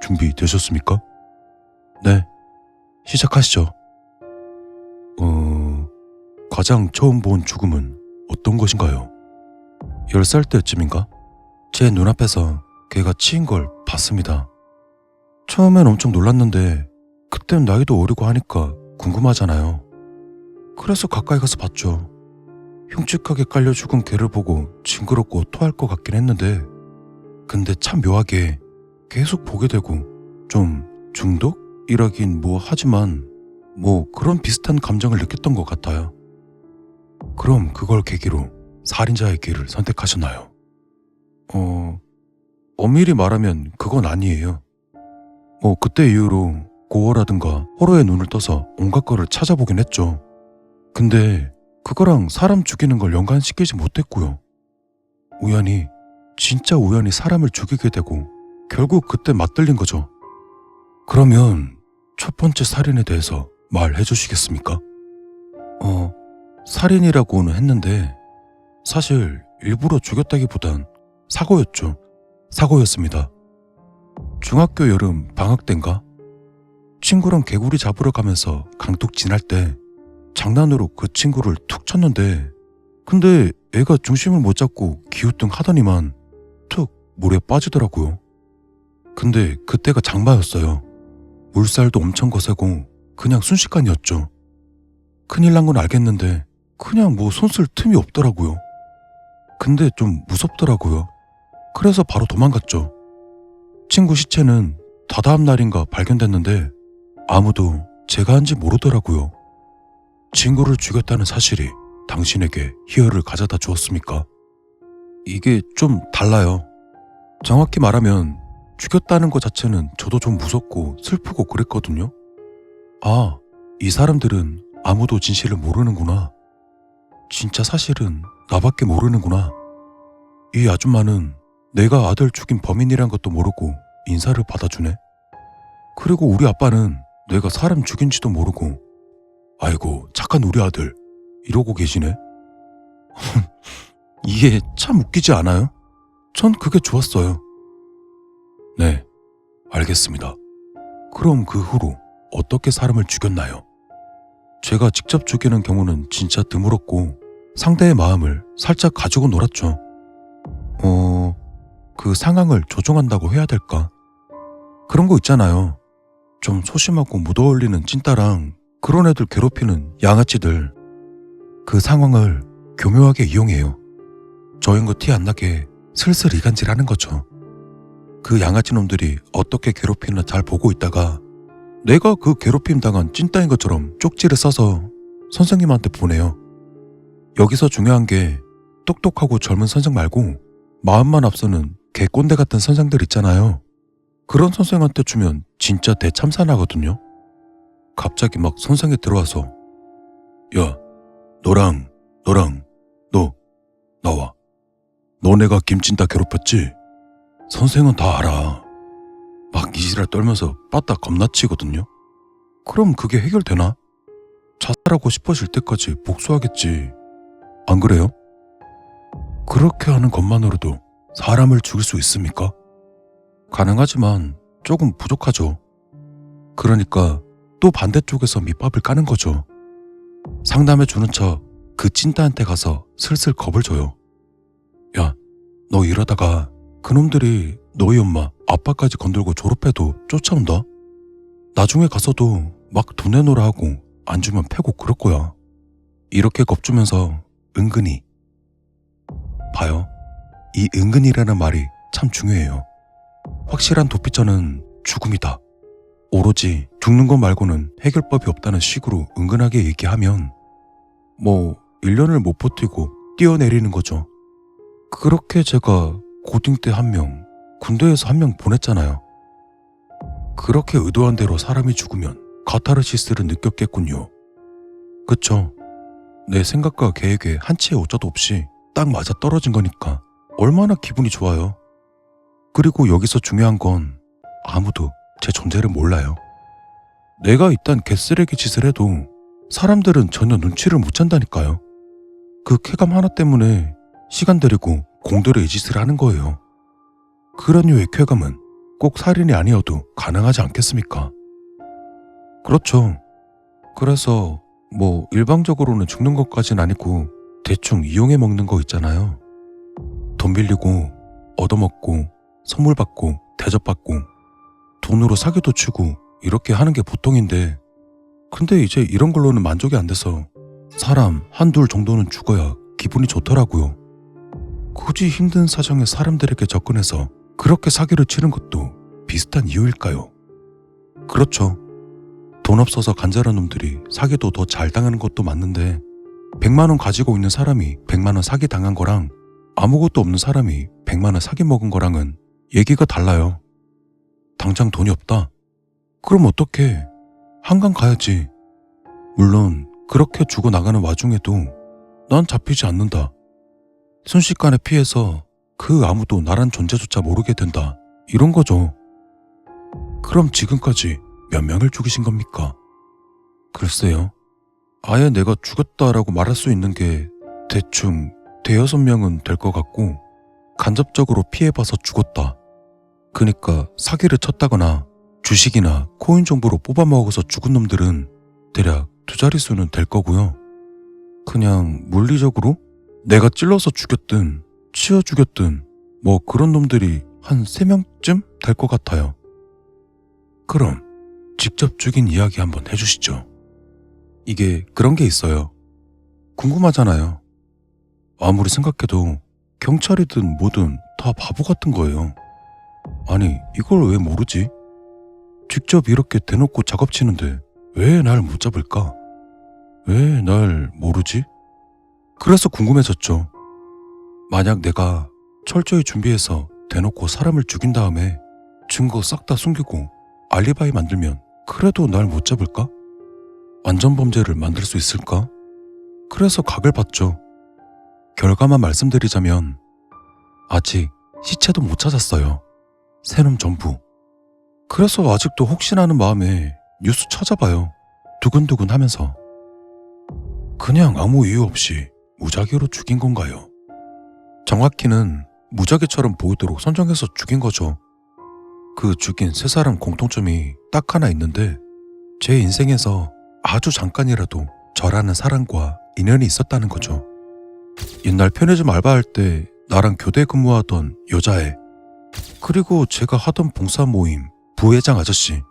준비되셨습니까? 네, 시작하시죠. 가장 처음 본 죽음은 어떤 것인가요? 10살 때쯤인가? 제 눈앞에서 걔가 치인 걸 봤습니다. 처음엔 엄청 놀랐는데 그땐 나이도 어리고 하니까 궁금하잖아요. 그래서 가까이 가서 봤죠. 흉측하게 깔려 죽은 걔를 보고 징그럽고 토할 것 같긴 했는데 근데 참 묘하게 계속 보게 되고 좀 중독이라긴 뭐 하지만 뭐 그런 비슷한 감정을 느꼈던 것 같아요. 그럼 그걸 계기로 살인자의 길을 선택하셨나요? 엄밀히 말하면 그건 아니에요. 그때 이후로 고어라든가 호러의 눈을 떠서 온갖 거를 찾아보긴 했죠. 근데 그거랑 사람 죽이는 걸 연관시키지 못했고요. 진짜 우연히 사람을 죽이게 되고 결국 그때 맞들린 거죠. 그러면 첫 번째 살인에 대해서 말해 주시겠습니까? 살인이라고는 했는데 사실 일부러 죽였다기보단 사고였습니다. 중학교 여름 방학 땐가 친구랑 개구리 잡으러 가면서 강둑 지날 때 장난으로 그 친구를 툭 쳤는데 근데 애가 중심을 못 잡고 기우뚱 하더니만 툭 물에 빠지더라고요. 근데 그때가 장마였어요. 물살도 엄청 거세고 그냥 순식간이었죠. 큰일 난 건 알겠는데 그냥 뭐 손 쓸 틈이 없더라고요. 근데 좀 무섭더라고요. 그래서 바로 도망갔죠. 친구 시체는 다다음 날인가 발견됐는데 아무도 제가 한지 모르더라고요. 친구를 죽였다는 사실이 당신에게 희열을 가져다 주었습니까? 이게 좀 달라요. 정확히 말하면 죽였다는 것 자체는 저도 좀 무섭고 슬프고 그랬거든요. 이 사람들은 아무도 진실을 모르는구나. 진짜 사실은 나밖에 모르는구나. 이 아줌마는 내가 아들 죽인 범인이란 것도 모르고 인사를 받아주네. 그리고 우리 아빠는 내가 사람 죽인지도 모르고 아이고 착한 우리 아들 이러고 계시네. 이게 참 웃기지 않아요? 전 그게 좋았어요. 네, 알겠습니다. 그럼 그 후로 어떻게 사람을 죽였나요? 제가 직접 죽이는 경우는 진짜 드물었고 상대의 마음을 살짝 가지고 놀았죠. 그 상황을 조종한다고 해야 될까? 그런 거 있잖아요. 좀 소심하고 묻어올리는 찐따랑 그런 애들 괴롭히는 양아치들. 그 상황을 교묘하게 이용해요. 저인 거 티 안 나게 슬슬 이간질하는 거죠. 그 양아치 놈들이 어떻게 괴롭히나 잘 보고 있다가 내가 그 괴롭힘 당한 찐따인 것처럼 쪽지를 써서 선생님한테 보내요. 여기서 중요한 게 똑똑하고 젊은 선생 말고 마음만 앞서는 개꼰대 같은 선생들 있잖아요. 그런 선생한테 주면 진짜 대참사나거든요. 갑자기 막 선생이 들어와서 야, 너랑 너 나와. 너네가 김찐따 괴롭혔지? 선생은 다 알아. 막 이지랄 떨면서 빠따 겁나 치거든요. 그럼 그게 해결되나? 자살하고 싶어질 때까지 복수하겠지. 안 그래요? 그렇게 하는 것만으로도 사람을 죽일 수 있습니까? 가능하지만 조금 부족하죠. 그러니까 또 반대쪽에서 밑밥을 까는 거죠. 상담해 주는 척 그 찐따한테 가서 슬슬 겁을 줘요. 야, 너 이러다가 그놈들이 너희 엄마, 아빠까지 건들고 졸업해도 쫓아온다? 나중에 가서도 막 돈 내놓으라 하고 안 주면 패고 그럴 거야. 이렇게 겁주면서 은근히. 봐요. 이 은근히라는 말이 참 중요해요. 확실한 도피처는 죽음이다. 오로지 죽는 것 말고는 해결법이 없다는 식으로 은근하게 얘기하면 1년을 못 버티고 뛰어내리는 거죠. 그렇게 제가 고딩 때 1명, 군대에서 1명 보냈잖아요. 그렇게 의도한 대로 사람이 죽으면 카타르시스를 느꼈겠군요. 그쵸? 내 생각과 계획에 한치의 오차도 없이 딱 맞아 떨어진 거니까 얼마나 기분이 좋아요. 그리고 여기서 중요한 건 아무도 제 존재를 몰라요. 내가 이딴 개쓰레기 짓을 해도 사람들은 전혀 눈치를 못 챈다니까요. 그 쾌감 하나 때문에 시간 들이고 공들여 이 짓을 하는 거예요. 그런 류의 쾌감은 꼭 살인이 아니어도 가능하지 않겠습니까? 그렇죠. 그래서 일방적으로는 죽는 것까진 아니고 대충 이용해 먹는 거 있잖아요. 돈 빌리고 얻어먹고 선물 받고 대접받고 돈으로 사기도 치고 이렇게 하는 게 보통인데, 근데 이제 이런 걸로는 만족이 안 돼서 사람 한둘 정도는 죽어야 기분이 좋더라고요. 굳이 힘든 사정에 사람들에게 접근해서 그렇게 사기를 치는 것도 비슷한 이유일까요? 그렇죠. 돈 없어서 간절한 놈들이 사기도 더 잘 당하는 것도 맞는데, 100만 원 가지고 있는 사람이 100만 원 사기 당한 거랑 아무것도 없는 사람이 100만 원 사기 먹은 거랑은 얘기가 달라요. 당장 돈이 없다? 그럼 어떡해? 한강 가야지. 물론 그렇게 죽어나가는 와중에도 난 잡히지 않는다. 순식간에 피해서 그 아무도 나란 존재조차 모르게 된다. 이런 거죠. 그럼 지금까지 몇 명을 죽이신 겁니까? 글쎄요. 아예 내가 죽였다라고 말할 수 있는 게 대충 5~6명은 될 것 같고, 간접적으로 피해봐서 죽었다. 그니까 사기를 쳤다거나 주식이나 코인 정보로 뽑아먹어서 죽은 놈들은 대략 2자릿수는 될 거고요. 그냥 물리적으로 내가 찔러서 죽였든 치어 죽였든 그런 놈들이 한 3명쯤 될 것 같아요. 그럼 직접 죽인 이야기 한번 해주시죠. 이게 그런 게 있어요. 궁금하잖아요. 아무리 생각해도 경찰이든 뭐든 다 바보 같은 거예요. 아니, 이걸 왜 모르지? 직접 이렇게 대놓고 작업치는데 왜 날 못 잡을까? 왜 날 모르지? 그래서 궁금해졌죠. 만약 내가 철저히 준비해서 대놓고 사람을 죽인 다음에 증거 싹 다 숨기고 알리바이 만들면 그래도 날 못 잡을까? 완전범죄를 만들 수 있을까? 그래서 각을 봤죠. 결과만 말씀드리자면 아직 시체도 못 찾았어요. 새놈 전부. 그래서 아직도 혹시나 하는 마음에 뉴스 찾아봐요. 두근두근 하면서. 그냥 아무 이유 없이 무작위로 죽인 건가요? 정확히는 무작위처럼 보이도록 선정해서 죽인 거죠. 그 죽인 3사람 공통점이 딱 하나 있는데, 제 인생에서 아주 잠깐이라도 저라는 사람과 인연이 있었다는 거죠. 옛날 편의점 알바할 때 나랑 교대 근무하던 여자애, 그리고 제가 하던 봉사 모임 부회장 아저씨,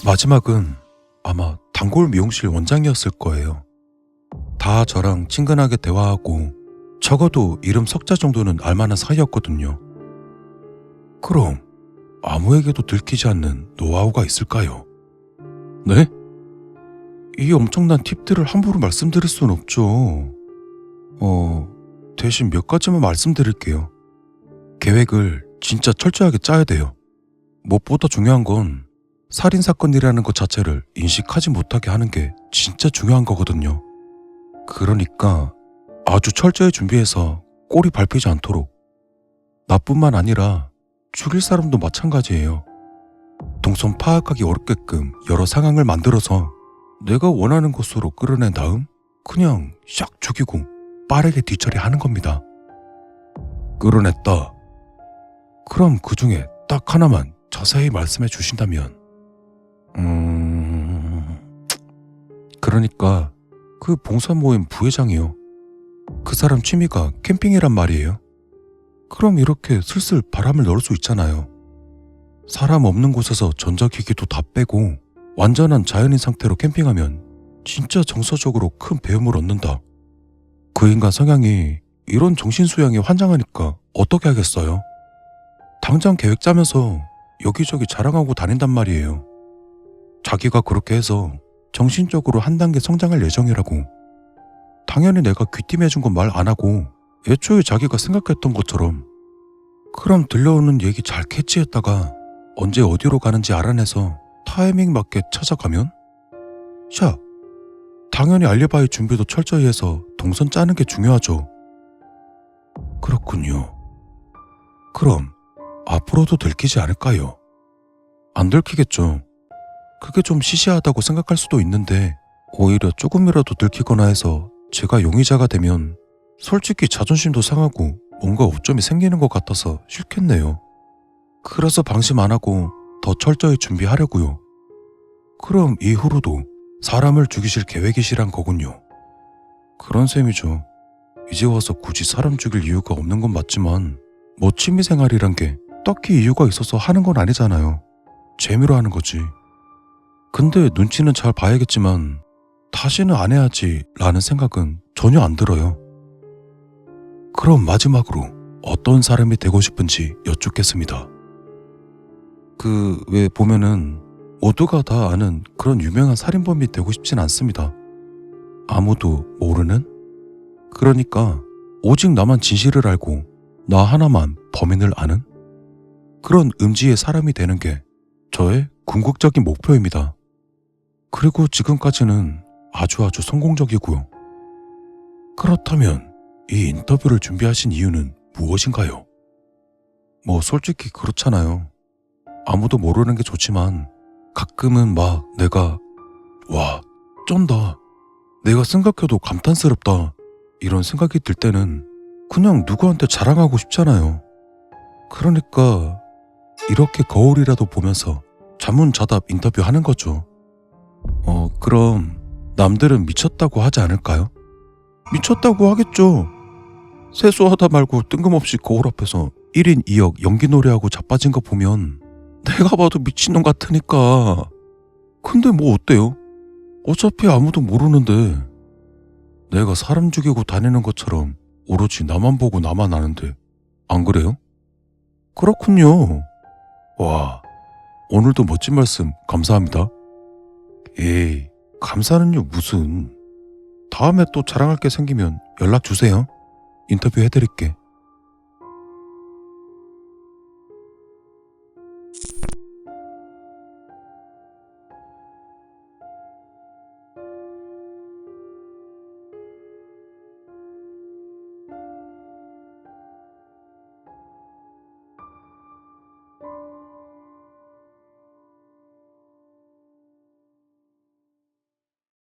마지막은 아마 단골 미용실 원장이었을 거예요. 다 저랑 친근하게 대화하고 적어도 이름 석자 정도는 알만한 사이였거든요. 그럼 아무에게도 들키지 않는 노하우가 있을까요? 네? 이 엄청난 팁들을 함부로 말씀드릴 순 없죠. 대신 몇 가지만 말씀드릴게요. 계획을 진짜 철저하게 짜야 돼요. 무엇보다 중요한 건 살인사건이라는 것 자체를 인식하지 못하게 하는 게 진짜 중요한 거거든요. 그러니까 아주 철저히 준비해서 꼬리 밟히지 않도록. 나뿐만 아니라 죽일 사람도 마찬가지예요. 동선 파악하기 어렵게끔 여러 상황을 만들어서 내가 원하는 곳으로 끌어낸 다음 그냥 샥 죽이고 빠르게 뒤처리하는 겁니다. 끌어냈다. 그럼 그 중에 딱 하나만 자세히 말씀해 주신다면. 그러니까 그 봉사 모임 부회장이요. 그 사람 취미가 캠핑이란 말이에요. 그럼 이렇게 슬슬 바람을 넣을 수 있잖아요. 사람 없는 곳에서 전자기기도 다 빼고 완전한 자연인 상태로 캠핑하면 진짜 정서적으로 큰 배움을 얻는다. 그 인간 성향이 이런 정신수양에 환장하니까 어떻게 하겠어요? 당장 계획 짜면서 여기저기 자랑하고 다닌단 말이에요. 자기가 그렇게 해서 정신적으로 한 단계 성장할 예정이라고. 당연히 내가 귀띔해준 건 말 안 하고 애초에 자기가 생각했던 것처럼. 그럼 들려오는 얘기 잘 캐치했다가 언제 어디로 가는지 알아내서 타이밍 맞게 찾아가면? 샤, 당연히 알리바이 준비도 철저히 해서 동선 짜는 게 중요하죠. 그렇군요. 그럼 앞으로도 들키지 않을까요? 안 들키겠죠. 그게 좀 시시하다고 생각할 수도 있는데 오히려 조금이라도 들키거나 해서 제가 용의자가 되면 솔직히 자존심도 상하고 뭔가 오점이 생기는 것 같아서 싫겠네요. 그래서 방심 안 하고 더 철저히 준비하려고요. 그럼 이후로도 사람을 죽이실 계획이시란 거군요. 그런 셈이죠. 이제 와서 굳이 사람 죽일 이유가 없는 건 맞지만 뭐 취미생활이란 게 딱히 이유가 있어서 하는 건 아니잖아요. 재미로 하는 거지. 근데 눈치는 잘 봐야겠지만 다시는 안 해야지 라는 생각은 전혀 안 들어요. 그럼 마지막으로 어떤 사람이 되고 싶은지 여쭙겠습니다. 왜 보면은 모두가 다 아는 그런 유명한 살인범이 되고 싶진 않습니다. 아무도 모르는? 그러니까 오직 나만 진실을 알고 나 하나만 범인을 아는? 그런 음지의 사람이 되는 게 저의 궁극적인 목표입니다. 그리고 지금까지는 아주 성공적이고요. 그렇다면 이 인터뷰를 준비하신 이유는 무엇인가요? 뭐 솔직히 그렇잖아요. 아무도 모르는 게 좋지만 가끔은 막 내가 와 쩐다, 내가 생각해도 감탄스럽다 이런 생각이 들 때는 그냥 누구한테 자랑하고 싶잖아요. 그러니까 이렇게 거울이라도 보면서 자문자답 인터뷰하는 거죠. 그럼 남들은 미쳤다고 하지 않을까요? 미쳤다고 하겠죠. 세수하다 말고 뜬금없이 거울 앞에서 1인 2역 연기 노래하고 자빠진 거 보면 내가 봐도 미친놈 같으니까. 근데 뭐 어때요? 어차피 아무도 모르는데. 내가 사람 죽이고 다니는 것처럼 오로지 나만 보고 나만 아는데 안 그래요? 그렇군요. 와, 오늘도 멋진 말씀 감사합니다. 에이, 감사는요 무슨. 다음에 또 자랑할 게 생기면 연락 주세요. 인터뷰 해드릴게.